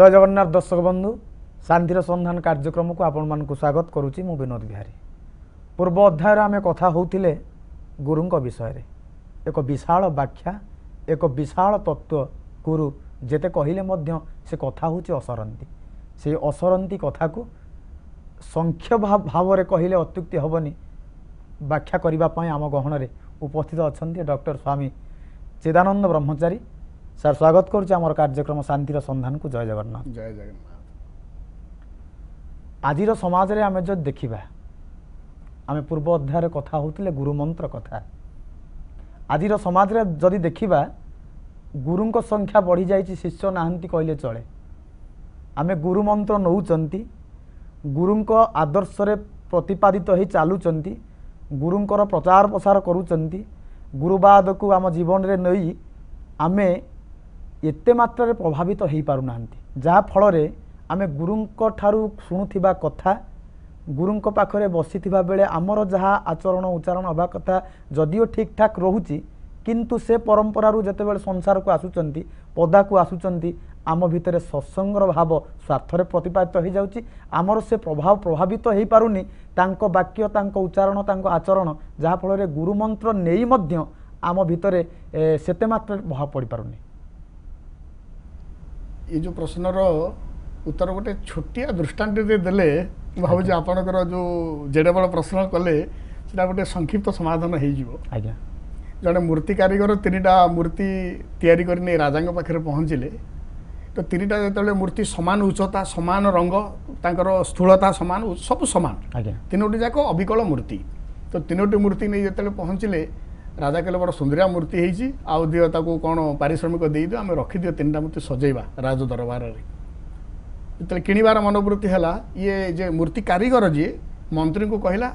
जय जगन्नाथ दर्शक बंधु शांतिर संधान कार्यक्रम को आपण मान स्वागत करुच्ची मु विनोद बिहारी। पूर्व अध्याय आम कथा होतिले गुरुंक विषय एक विशाल व्याख्या एक विशाल तत्व गुरु जेते कहले मध्य से कथा होची असरंती से असरंती कथा को संख्य भाव रे कहले अत्युक्ति हबनी व्याख्या करिबा पई आम गहन रे उपस्थित अछंती डॉक्टर स्वामी चिदानंद ब्रह्मचारी सर स्वागत करुच्चे आमर कार्यक्रम शांतिर संधान को जय जगन्नाथ। जय जगन्नाथ। आजिर समाज रे आमे जो देखिबा आमे पूर्व अध्याय कथा होतिले गुरु मंत्र कथा आजिर समाज रे जदि देखिबा गुरुंक संख्या बढ़ी जाइछि शिष्य नाहंती कहले चले। आमे गुरु मंत्र नौचंती गुरुंक आदर्श रे प्रतिपादित होई चालुचंती गुरुंकर प्रचार प्रसार करूचंती गुरुवाद को आम जीवन रे नई आमे एते मात्रा रे प्रभावित हो पारु नाहंती जहा फल रे आमे गुरुंक ठारू शुणुथिबा कथा गुरुंक पाखरे बसिथिबा बेले आमर जहा आचरण उच्चारण हबा कथा जदिओ ठीक ठाक रहुची किंतु से परंपरा रु जते बेले संसार को आसुचंती पदा को आसुचंती आम भितरे सत्संगर भाव स्वार्थरे प्रतिपादित हो जाउची आमर से प्रभाव प्रभावित हो पारुनी तांको वाक्य तांको उच्चारण तांको आचरण जहा फल रे गुरु मंत्र नेई मध्य आम भितरे सेते मात्रा प्रभाव पड़ी पारुनी। ये जो प्रश्नर उत्तर गोटे छोटिया दृष्टांत देले भावुँ आपणकर जो जेडे बड़ प्रश्न कले सेटा गोटे संक्षिप्त समाधान हो जड़े मूर्ति कारीगर तीनटा मूर्ति तैयारी करने राजा पाखे पहुँचले तो तीनटा जो मूर्ति समान उच्चता समान रंग तांकर स्थूलता समान सब समान तीनोटी जाक अविकल मूर्ति तो तीनोटी मूर्ति नहीं जो पहुँचले राजा कहले बड़ सुंदरिया मूर्ति होती आउ दियो ताको कौन पारिश्रमिक दे दियो आम रखिदियो तीनटा मूर्ति सजेवा राज दरबार जो किणवार मनोवृत्ति है ये जे मूर्ति कारीगर जी मंत्री को कहला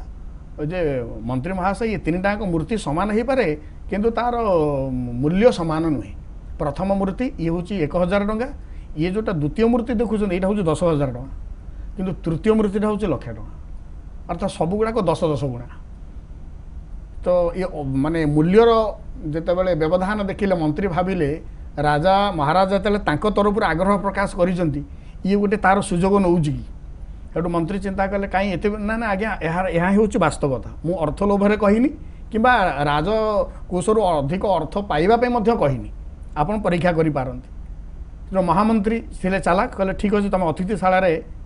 जे मंत्री महाशय ये तीन टाक मूर्ति सामान हो पारे किंतु तार मूल्य सामान नुहे प्रथम मूर्ति ये हूँ 1000 टंका ये जोटा द्वितीय मूर्ति देखुं ये हूँ 10,000 टंका किंतु तृतीय मूर्तिटा हूँ 1,00,000 टंका अर्थात सब गुड़ाक 10 गुणा तो ये माने मूल्यर जितेबाला व्यवधान देखिले मंत्री भाविले राजा महाराजा जो तरफ आग्रह प्रकाश करिसेंती ये गोटे तार सुजोग नौची कि मंत्री चिंता कले कहीं एत ना ना आज्ञा यहाँ हूँ वास्तवता मु अर्थ लोभरे कहनी कि राजकोषर अधिक अर्थ पाइबापे कहनी आपन परीक्षा करि पारंती जो महामंत्री थिले चालाक कहले ठीक अच्छे तुम अतिथिशाला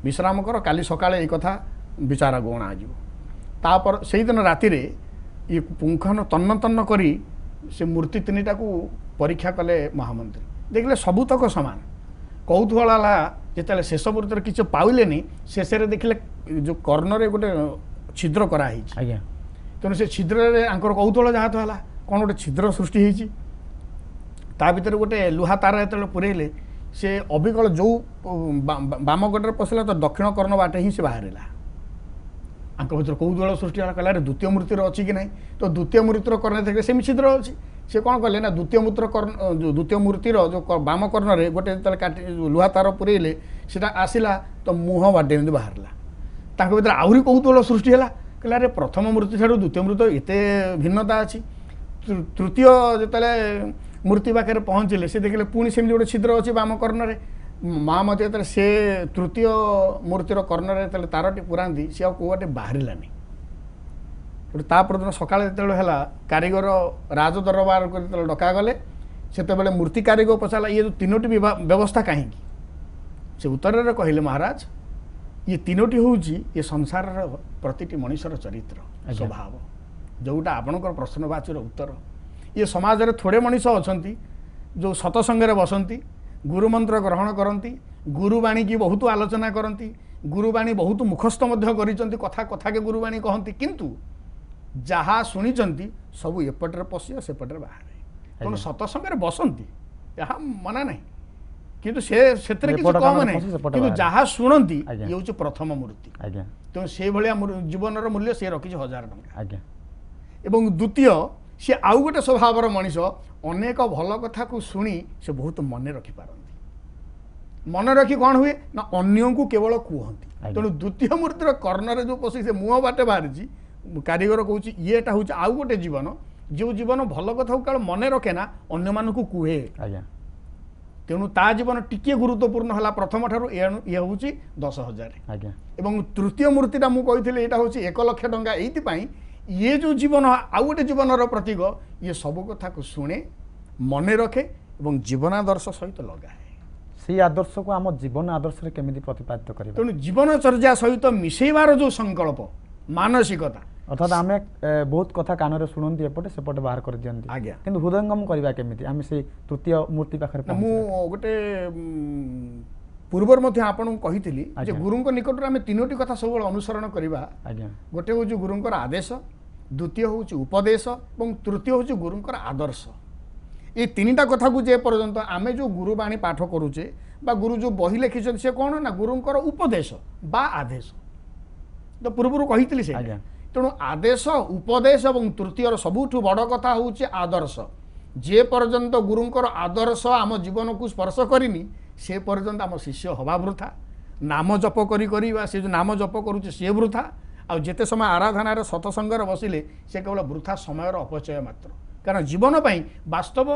विश्राम कर काली सकाळे ए कथा विचार गणा तापर से दिन राति ये पुंखन तन्न तन्न करी से मूर्ति तीनटा को परीक्षा कले महामंत्री देखले सबुतक समान कौतूहल जिते शेष मूर्तिर किसी पाइले शेष देखले जो कर्णर गोटे छिद्र कराई तेणु से छिद्र आंकर कौतूहल जहाँ तो है कौन गोटे छिद्र सृष्टि होती भर गोटे लुहा तार जो पुरेले से अविकल जो बाम गटर पशिला तो दक्षिण कर्ण बाटे ही से बाहर आंक भर कौतूहल सृष्टि कहला द्वितीय मूर्तिर अच्छी कि ना तो द्वितीय मूर्तिर कर्ण देखिए सेम छिद्र अच्छी से कौन कले ना द्वितीय मूर्तिर जो बाम कर्णरे गोटे जो लुहा तार पुरेले सीटा आसला तो मुह बाटे बाहर भर आहरी कौतूहल सृष्टि है कहला रे प्रथम मूर्ति ठार द्वितीय मूर्ति एते भिन्नता अच्छी तृतीय जिते मूर्ति पाखे पहुँचले से देखिले पुणी सेमती गोटे छिद्र अच्छी बाम कर्णरे महामती जो से तृतीय मूर्तिर कर्णरे तारटी पुरांती सी आटे बाहरलानी तापरदिन सकाळ जो कारीगर राज दरबार को डकागले से मूर्ति कारीगर पचारा ये जो तीनोटी व्यवस्था कहीं से उत्तर कहले महाराज ये तीनोटी हूँ ये संसार प्रतिटी मनुष्यर चरित्र स्वभाव जोटा आपणकर प्रश्नवाचीर उत्तर ये समाज रे थोड़े मनीष अच्छा जो सतसंगे बसंती गुरुमंत्र ग्रहण करती गुरुवाणी की बहुत आलोचना करती गुरुवाणी बहुत मुखस्थ करिसेंती कथा कथा के गुरुवाणी कहती किंतु जहाँ शुणी सब एपटे पशिया सेपटे बाहर तेणु सतसंगे बसंती यहाँ मना ना किंतु से कम ना कि जहाँ शुणती ये हूँ प्रथम मूर्ति तेणु से भाया जीवन मूल्य से रखी 1000 टंका एवं द्वितीय सी आउ गोटे स्वभावर मनीष अनेक भल कथा को शुणी से बहुत मन रखिपारती मन रखी कौन हुए ना अन्य को केवल कहती तेणु द्वितीय मूर्तिर कर्णरे जो पशि से मुह बाटे बाहरी कारीगर कौच येटा हूँ आउ गोटे जीवन जो जीवन भल कथा केवल मन रखे ना अन्य मानक कहे तेणु ता जीवन टिके गुरुत्वपूर्ण है प्रथम ठार ये हूँ 10,000 एवं तृतीय मूर्तिटा मुझे यहाँ हूँ 1 लाख टंका ये ये जो जीवन आउ गोटे जीवन प्रतीक ये सब कथा को शुणे मन रखे और जीवनादर्श सहित लगाए से आदर्श को आम जीवन आदर्श केमी प्रतिपादित करें तेणु जीवनचर्या सहित मिसेबार जो संकल्प मानसिकता अर्थात आम बहुत कथा कान शुणती एपटे सेपटे बाहर कर दिखती आज्ञा किंतु हृदयंगम करवा केमी आम से तृतीय मूर्ति पाखे मु गोटे पूर्वर मध्य आपन कही गुरु निकट आम 3टी कथा सब अनुसरण करवा गोटे हूँ गुरुंकर आदेश द्वितीय हूँ उपदेश और तृतीय हूँ गुरुंकर आदर्श ये 3टा कथा को जे पर्यंत आम जो गुरुवाणी पाठ करुचे बा गुरु जो बही लिखिं से कौन ना गुरुंकर उपदेश बा आदेश तो पूर्व कही से तेणु आदेश उपदेश और तृतीय सबुठ बड़ कथा हूँ आदर्श जे पर्यंत गुरुंकर आदर्श आम जीवन को स्पर्श करनी से पर्यंत आम शिष्य हवा वृथा नाम जप कर से जो नाम जप करुचे सी वृथा आ जिते समय आराधनार सत्संगर बसिले से केवल वृथा समय अपचय मात्र कारण जीवन वास्तव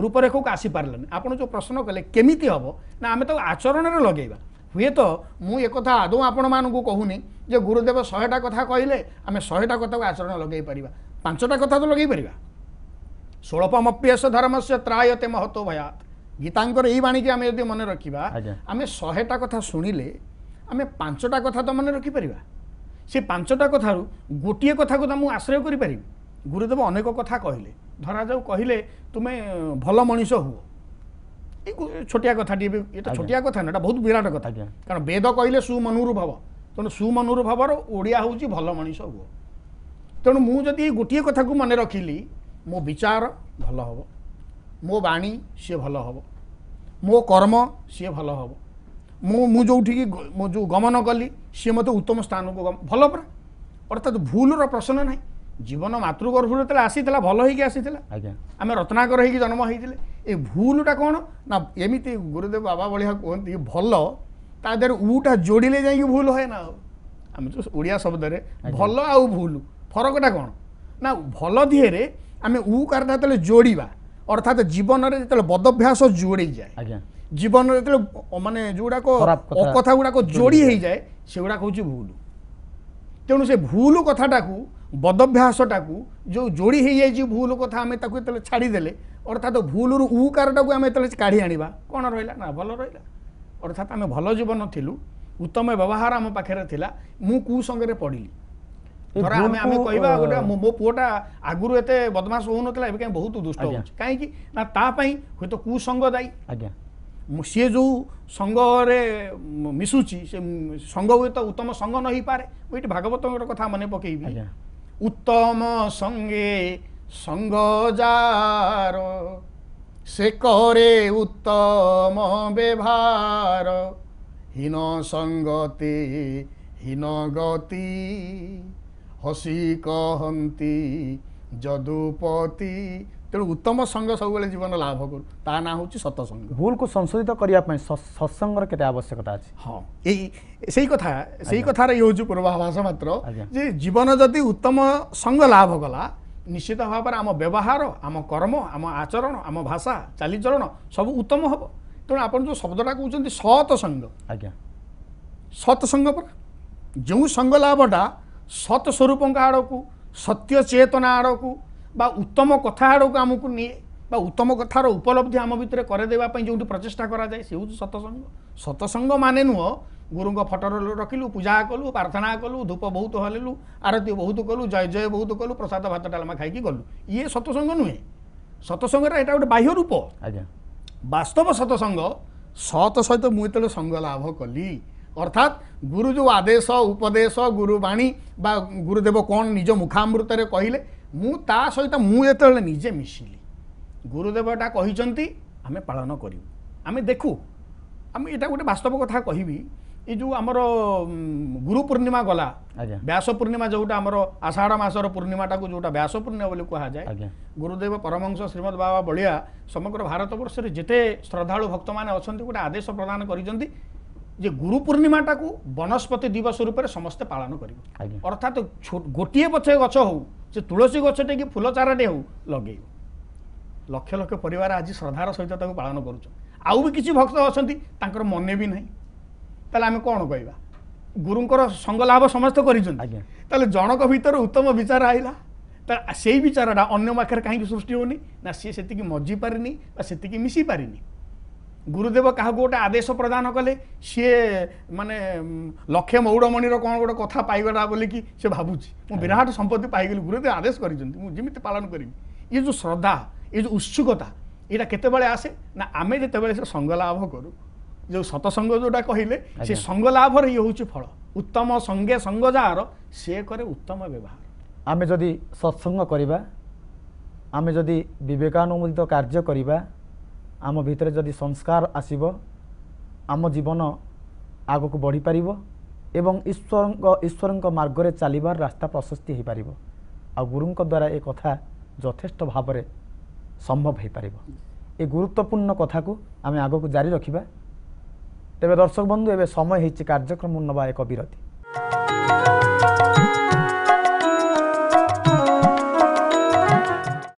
रूपरेख को आसी पारे आप जो प्रश्न कले केमिति हम ना आम तो आचरण में लगेगा हुए तो मुझे एक आदौ आपण मानू कहूनी जे गुरुदेव 100टा कथा कहले आम 100टा कथा को आचरण लगे पार 5टा कथा तो लगे पार षोड़पमप्यस धर्म से त्रायते महत्व भयात गीतांकर यही बाणी की आम यदि मन रखा आम 100टा कथा शुणिले आम 5टा कथा तो मन रखिपर से 5टा कथार गोटे कथा को मुझे आश्रय करें गुरुदेव अनेक कथा कहले धरा जाऊ कहले तुम्हें भल मनीष हुओ छोटिया कथा ये छोटिया कथा ना बहुत विराट कथा कारण वेद कहले सुमनुर्भव तेणु सुमनुर्भवर ओडिया हूँ भल मनीष हुओ तेणु मुझे गोटे कथा को मन रखिली मो विचार भल हम मो बाणी सी भल हम मो कर्म सी भल हम मु जो जो गमन कली सी मत उत्तम स्थान को भल परा अर्थात भूलर प्रश्न ना जीवन मातृगर्भ जो आसी भल होगी आसी आम रत्नाकर हो जन्म होते ये भूलटा कौन ना एमती गुरुदेव बाबा भाया कहते भल ता देहर उटा जोड़िले जा भूल है ना आम जो ओडिया शब्द भल आउ भूल फरकटा कौन ना भल दिहरे आम उ कारटा जो जोड़ा अर्थात जीवन में जो बदभ्यास जोड़ी जाए जीवन में जो माने जोड़ाक अकथा गुड़ाक जोड़ी हो जाए से गुड़ाक हूँ भूल तेणु से भूल कथाटा को बदभ्यासटा को जो जोड़ी हो जाए भूल कथा आम छाड़देले अर्थात भूल उ कारटा को आम काढ़ी आने कौन रहा ना भल रहा अर्थात आम भल जीवन थिलु उत्तम व्यवहार आम पाखे था मु कुसंगे पढ़िली धर आम कहवा गोटे मो पुआटा आगुरी एत बदमाश हो ना कहीं बहुत दुष्ट हो कहीं ना तापाई हूँ तो कुसंग दायी सी जो संगे मिशुची से संग हुए तो उत्तम संग नहीं पारे ये भागवत कथा मन पकईबी उत्तम संगे संग जार से करे उत्तम व्यवहार हीन संगते हीन गति हसी कहती जदुपति तेणु उत्तम संग सब जीवन लाभ करू ता ना हूँ सतसंग भूल को संशोधित करने सत्संगर केते आवश्यकता अच्छी हाँ यही कथार ये हूँ पूर्वाभास मात्र जे जीवन जदि उत्तम संग लाभ कला निश्चित भाव में आम व्यवहार आम कर्म आम आचरण आम भाषा चालीचरण सब उत्तम हम तेणु आप जो शब्दटा कहते सत्संग सत्संग पर जो संग लाभटा सत्स्वरूप आड़ को सत्य चेतना आड़ को बा उत्तम कथा आड़ को आमको निए बा उत्तम कथार उपलब्धि आम भितर करदेवाई जो प्रचेषा कराए से हूँ सत्संग सत्संग माने नुह गुरु फटर रखिलु पूजा कलु प्रार्थना कलु धूप बहुत हलु आरती बहुत कलु जय जय बहुत कलु प्रसाद भात डालमा खाई गलु ये सत्संग नुहे सत्संग एटा गोटे बाह्य रूप वास्तव सत्संग सत सहित मुझे संग लाभ कली अर्थात गुरु जो आदेश उपदेश गुरुवाणी बा गुरुदेव कौन निज मुखामृत कहले ता सहित मुझे निजे मिसिली गुरुदेवटा कही आम पालन करूँ आम देखू आम यहाँ गोटे वास्तव कथा कहबी ये जो आमर गुरु पूर्णिमा गला व्यास पूर्णिमा जोटा आमर आषाढ़ मासर पूर्णिमाटा को जोटा व्यास पूर्णिमा बोली कहुए गुरुदेव परमहंस श्रीमद बाबा बलिया समग्र भारत वर्ष में जिते श्रद्धालु भक्त मैंने अच्छा गोटे आदेश प्रदान कर गुरु पूर्णिमाटा को वनस्पति दिवस रूप से समस्ते पालन करेंगे अर्थात गोटे पछे गछ हो से तुलसी गछटे कि फूल चाराटे हो लगे लक्ष लक्ष परिवार आज श्रद्धार सहित पालन करुँ आउ भी किसी भक्त अछंती तांकर मने भी नहीं ताले आमे कोन कहबा गुरुंकर संग लाभ समस्त करिछन आज्ञा ताले जनक भीतर उत्तम विचार आइला ता सेई विचारटा अन्य पाखरे काहे सृष्टि होनी ना सी सेतिकी मजी पारिनी बा सेतिकी मिसी पारिनी गुरुदेव क्या गोटे आदेश प्रदान कले सी माने लक्ष्य मौड़मणिर कौन गोटे कथा पाइगला बोलिकी से भावुची मु विराट संपत्ति पाइगली गुरुदेव आदेश करमिति पालन करी ये जो श्रद्धा ये जो उत्सुकता यहाँ केतबेले आसे ना आमे जेतेबेले से संग लाभ करू जो सतसंग जोटा कहले से संग लाभ ये हूँ फल उत्तम संगे संग जार से करे उत्तम व्यवहार आमे जदि सत्संग करिबा आमे जदि विवेकानुमोदित कार्य करिबा आम भितर जदि संस्कार आसीबो आम जीवन आगक बढ़ी पारिबो एवं ईश्वरंक मार्ग रे चलिबार रास्ता प्रशस्ति हो पारिबो आ गुरुंक द्वारा ए कथा यथेष्ट भाव में संभव हो पारिबो ए गुरुत्वपूर्ण कथा को आमे आगक जारी रखिबा तेबे दर्शक बंधु एबे समय होइछि कार्यक्रम नवा एक विरति।